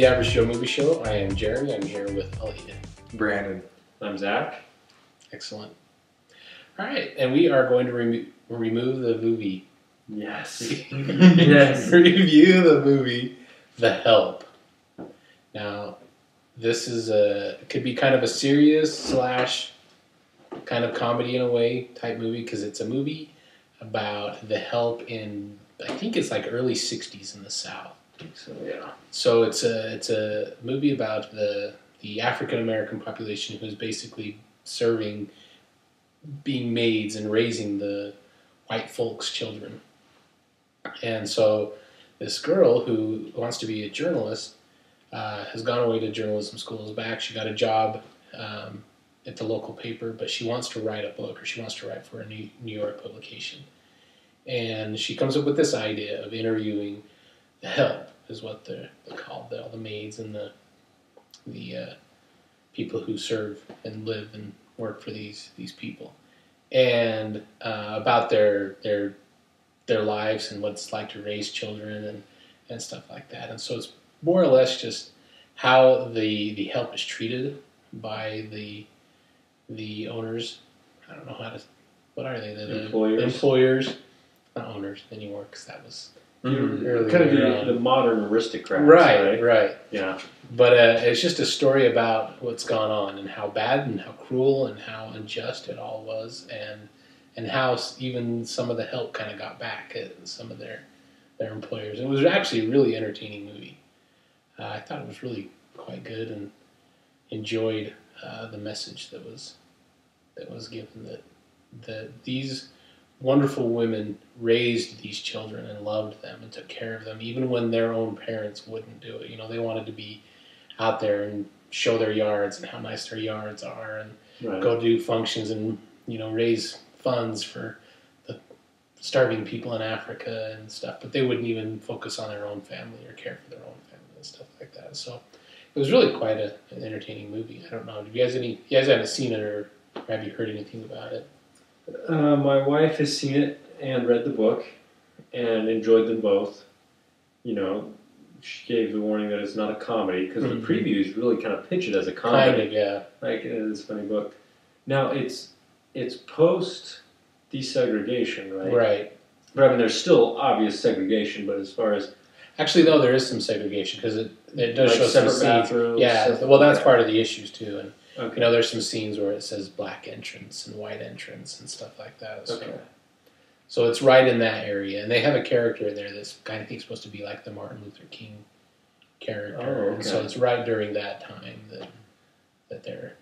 the Average Joe Movie Show. I am Jeremy. I'm here with Elliot. Brandon. I'm Zach. Excellent. All right, and we are going to remove the movie. Yes. Yes. Review the movie The Help. Now, this is could be kind of a serious / kind of comedy in a way type movie because it's a movie about the help in, I think it's like early 60s in the South. I think so, yeah. So it's a movie about the African American population who's basically serving, being maids and raising the white folks' children. And so this girl who wants to be a journalist has gone away to journalism school, is back. She got a job at the local paper, but she wants to write a book, or she wants to write for a New York publication. And she comes up with this idea of interviewing the help, is what they're called, all the maids and the people who serve and live and work for these people, and about their lives and what it's like to raise children and stuff like that. And so it's more or less just how the help is treated by the owners. I don't know how to. What are they? The employers, not owners anymore, because that was earlier. Kind of the modern aristocrats. Right. Yeah. But it's just a story about what's gone on and how bad and how cruel and how unjust it all was, and how even some of the help kind of got back at some of their employers. It was actually a really entertaining movie. I thought it was really quite good and enjoyed the message that was given, that these wonderful women raised these children and loved them and took care of them even when their own parents wouldn't do it. You know, they wanted to be out there and show their yards and how nice their yards are, and go do functions and, you know, raise funds for the starving people in Africa and stuff, but they wouldn't even focus on their own family or care for their own family and stuff like that. So it was really quite an entertaining movie. I don't know, you guys haven't seen it, or have you heard anything about it? My wife has seen it and read the book and enjoyed them both. You know, she gave the warning that it's not a comedy, because the previews really kind of pitch it as a comedy. Kind of, yeah. Like, it's a funny book. Now, it's post-desegregation, right? Right. But I mean, there's still obvious segregation, but as far as... Actually, though, there is some segregation, because it does like show some separate scenes. bathrooms. Yeah, well, that's part of the issues, too. And, Okay. you know, there's some scenes where it says black entrance and white entrance and stuff like that. So it's right in that area. And they have a character in there that's kind of supposed to be like the Martin Luther King character. Oh, okay. And so it's right during that time that they're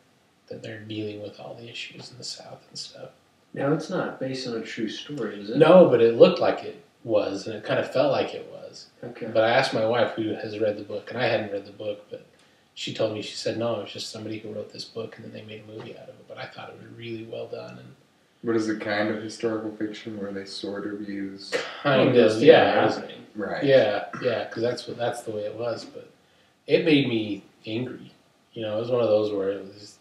dealing with all the issues in the South and stuff. Now, it's not based on a true story, is it? No, but it looked like it was, and it kind of felt like it was. Okay. But I asked my wife, who has read the book, and I hadn't read the book, but she told me, she said, no, it was just somebody who wrote this book, and then they made a movie out of it. But I thought it was really well done. And What is it, kind of historical fiction where they sort of use... Kind of, yeah. Right. Yeah, because that's the way it was. But it made me angry. You know, it was one of those where it was,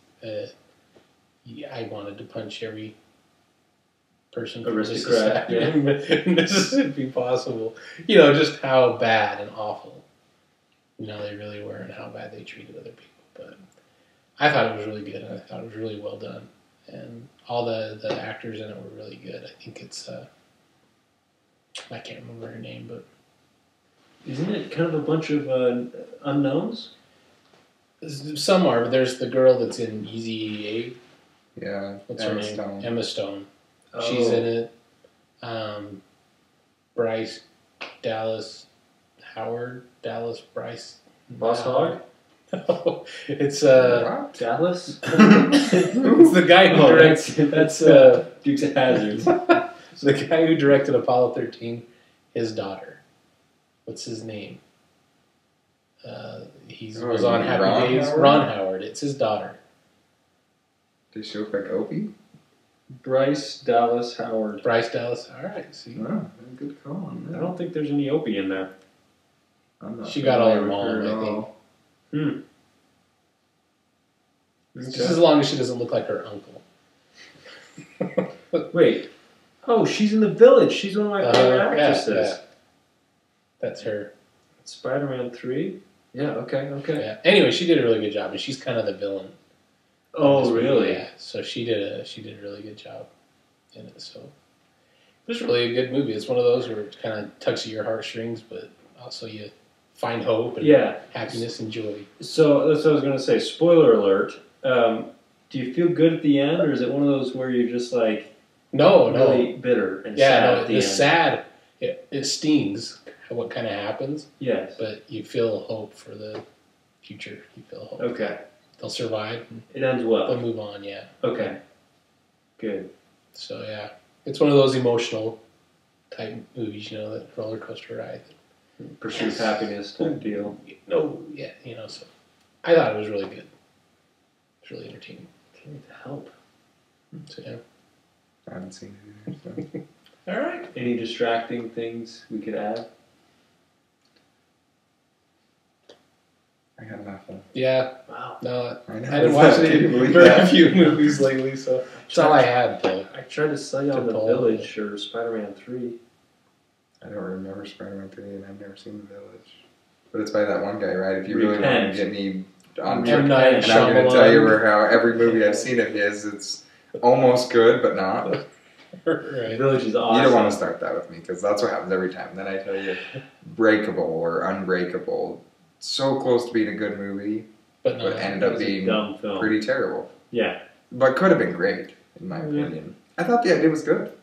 I wanted to punch every person from Mississippi possible. You know, just how bad and awful, you know, they really were, and how bad they treated other people. But I thought it was really good, and I thought it was really well done. And all the actors in it were really good. I think it's, I can't remember her name, but... Isn't it kind of a bunch of unknowns? Some are, but there's the girl that's in Easy A. Yeah, What's Emma her name? Stone. Emma Stone. Oh. She's in it. Bryce Dallas Howard. Bryce. Boss Hog? No, it's What? Dallas? it's the guy who directs. That's Dukes of Hazzard. The guy who directed Apollo 13. His daughter. What's his name? He was on Happy Ron Days. Howard? Ron Howard. It's his daughter. Does she look like Opie? Bryce Dallas Howard. Bryce Dallas. All right. See, Oh, good call on that. I don't think there's any Opie in there. I'm not she got all her familiar with mom, her I at think. all. Just as long as she doesn't look like her uncle. Wait. Oh, she's in The Village. She's one of my favorite actresses. Yeah. That's her. Spider-Man 3. Yeah. Okay. Okay. Yeah. Anyway, she did a really good job, and she's kind of the villain. Oh, really? Yeah. So she did a really good job in it. So it was really a good movie. It's one of those where it kind of tugs at your heartstrings, but also you find hope and happiness and joy. So that's what I was going to say. Spoiler alert. Do you feel good at the end, or is it one of those where you're just like really bitter and sad at the end? It's sad. It stings what kind of happens. Yes. But you feel hope for the future. You feel hope. Okay. They'll survive. It ends well. They'll move on, yeah. Okay. Good. So, yeah. It's one of those emotional type movies, you know, that roller coaster ride. Pursuit of happiness type deal. So I thought it was really good. It's really entertaining. Okay, to help. So, yeah. I haven't seen it either. So. All right. Any distracting things we could add? I got nothing. Yeah. Wow. No, I know. I haven't watched very few movies lately, so that's all I had. I tried to sell you on The Village or Spider-Man 3. I don't remember Spider-Man 3, and I've never seen The Village. But it's by that one guy, right? If you really want to get me on track, and I'm going to tell you how every movie I've seen of his, it's almost good, but not. Right. The Village is awesome. You don't want to start that with me, because that's what happens every time. Then I tell you, Breakable or Unbreakable, so close to being a good movie, but ended up being pretty terrible. Yeah. But could have been great, in my opinion. I thought the idea was good.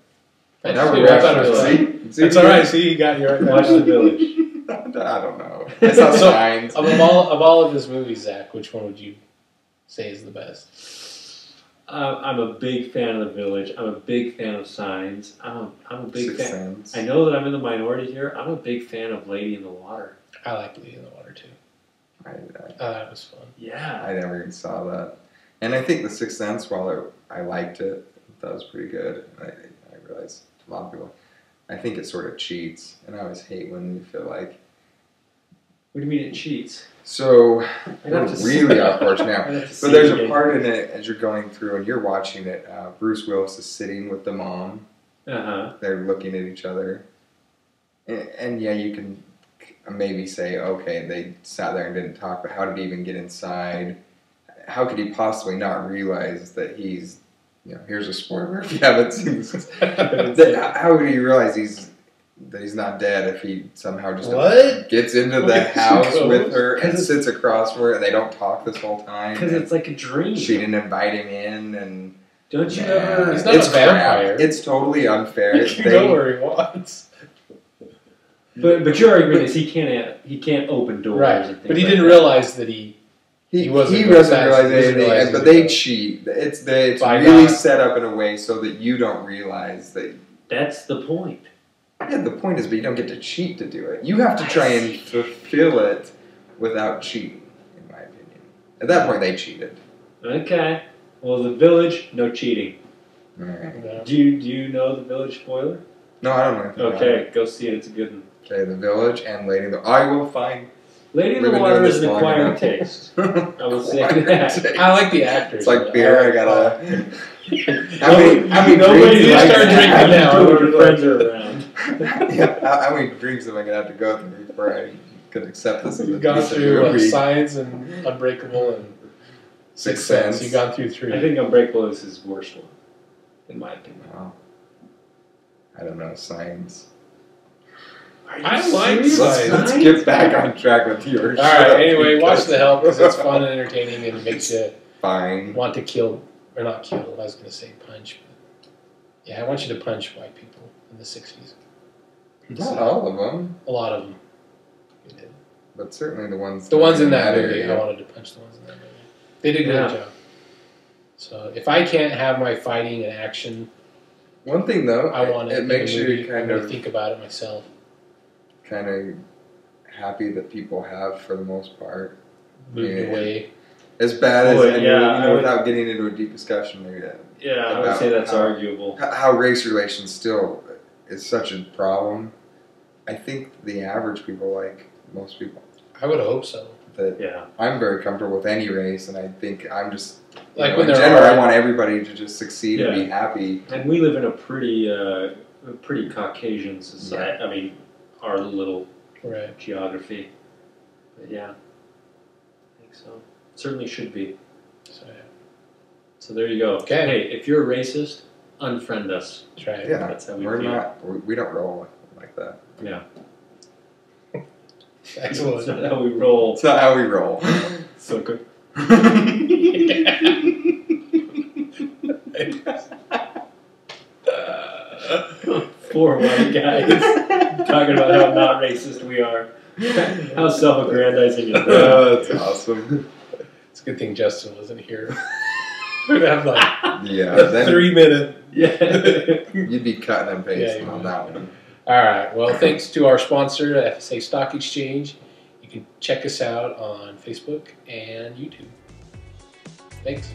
I thought it was good. It's all right. See, you got you right. Watch The Village. I don't know. It's not Signs. Of all of his movies, Zach, which one would you say is the best? I'm a big fan of The Village. I'm a big fan of Signs. I'm a big Sixth fan. Sense. I know that I'm in the minority here. I'm a big fan of Lady in the Water. I like Lady in the Water too. I That was fun. Yeah. I never even saw that. And I think The Sixth Sense, while I liked it, that was pretty good. I realize a lot of people, I think it sort of cheats. And I always hate when you feel like... What do you mean it cheats? So, we're really off course now. But there's a part in it, as you're going through and you're watching it, Bruce Willis is sitting with the mom. Uh-huh. They're looking at each other. And yeah, you can maybe say, okay, they sat there and didn't talk, but how did he even get inside? How could he possibly not realize that he's, here's a spoiler if you haven't seen this. How would he realize that he's not dead if he somehow just gets into the house with her and sits across from her and they don't talk this whole time? Because it's like a dream. She didn't invite him in and... Don't you ever... He's not a vampire. Crap. It's totally unfair. He can go where he wants. But your argument is he can't open doors. Right. And things but he like didn't that. realize that he doesn't realize anything, but they cheat. It's really set up in a way so that you don't realize that. That's the point. Yeah, the point is, but you don't get to cheat to do it. You have to try and fulfill it without cheating, in my opinion. At that point, they cheated. Okay. Well, The Village, no cheating. All right. Yeah. Do you know The Village spoiler? No, I don't know. Okay, go see it. It's a good one. Okay, The Village and Lady in the... I will find... Lady in the Water is an acquired taste. I will say that. I like the actors. It's like beer, I gotta... Nobody start drinking now. Your friends are around. Yeah, how many drinks am I gonna have to go through before I could accept this as a You've gone decent through movie? Signs and Unbreakable and Sixth Sense. You've gone through 3. I think Unbreakable is his worst one, in my opinion. Wow. I don't know, Signs. I like Signs. Let's get back on track with your show. Alright, anyway, watch The Help because it's fun and entertaining and makes you want to kill, or not kill, I was going to say punch. But yeah, I want you to punch white people in the 60s. Not all of them. A lot of them. You did. But certainly the ones... The ones in that movie, I wanted to punch the ones in that movie. They did a good job. So if I can't have my fighting and action... One thing though, I want it makes you kind of think about it myself. Kind of happy that people have, for the most part, moved away. As bad as without getting into a deep discussion there. Yeah, I would say that's arguable. How race relations still is such a problem. I think the average people, like most people, I would hope so. I'm very comfortable with any race, and I think I'm just like in general, I want everybody to just succeed and be happy. And we live in a pretty Caucasian society. I mean, our little geography. But yeah. So certainly should be. So, yeah. So there you go. Okay. Hey, if you're a racist, unfriend us. That's right. Yeah, That's how we we're feel. not. We don't roll like that. Yeah. Excellent. That's not how we roll. It's not how we roll. So good. Four white guys talking about how not racist we are. How self-aggrandizing is that? Oh, that's awesome. It's a good thing Justin wasn't here. We'd have like Yeah, a then 3-minute. Yeah. you'd be cutting and pasting Yeah, on that one. All right. Well, thanks to our sponsor, FSA Stock Exchange. You can check us out on Facebook and YouTube. Thanks.